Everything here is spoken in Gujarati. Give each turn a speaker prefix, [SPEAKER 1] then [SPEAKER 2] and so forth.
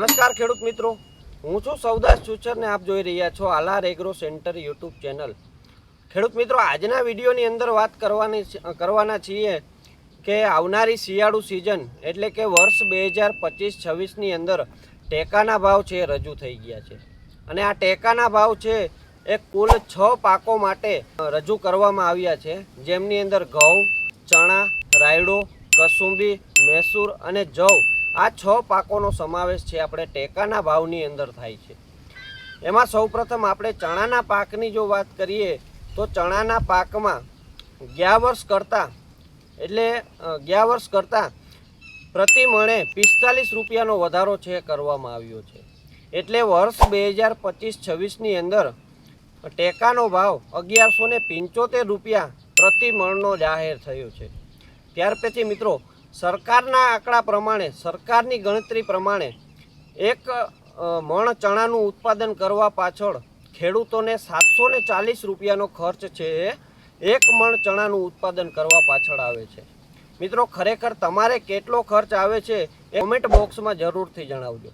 [SPEAKER 1] નમસ્કાર ખેડૂત મિત્રો, હું છું સૌદાસ ચુચર ને આપ જોઈ રહ્યા છો Alara agro centre YouTube channel. ખેડૂત મિત્રો, આજના વિડીયોની અંદર વાત કરવાના છીએ કે આવનારી શિયાળુ સિઝન એટલે કે વર્ષ 2025-26ની અંદર ટેકાના ભાવ છે રજૂ થઈ ગયા છે અને આ ટેકાના ભાવ છે એ કુલ 6 પાકો માટે રજૂ કરવામાં આવ્યા છે, જેમની અંદર ઘઉં, ચણા, રાયડો, કસુંબી, મૈસૂર અને જવ આ 6 પાકોનો સમાવેશ છે આપણે ટેકાના ભાવની અંદર થાય છે। એમાં સૌપ્રથમ આપણે ચણાના પાકની જો વાત કરીએ તો ચણાના પાકમાં ગયા વર્ષ કરતાં પ્રતિ મણે 45 રૂપિયાનો વધારો છે કરવામાં આવ્યો છે, એટલે વર્ષ 2025-26ની અંદર ટેકાનો ભાવ 1175 રૂપિયા પ્રતિ મણનો જાહેર થયો છે। ત્યાર પછી મિત્રો, સરકારના આંકડા પ્રમાણે, સરકારની ગણતરી પ્રમાણે એક મણ ચણાનું ઉત્પાદન કરવા પાછળ ખેડૂતોને 740 રૂપિયાનો ખર્ચ છે એક મણ ચણાનું ઉત્પાદન કરવા પાછળ આવે છે। મિત્રો, ખરેખર તમારે કેટલો ખર્ચ આવે છે એ કોમેન્ટ બોક્સમાં જરૂરથી જણાવજો।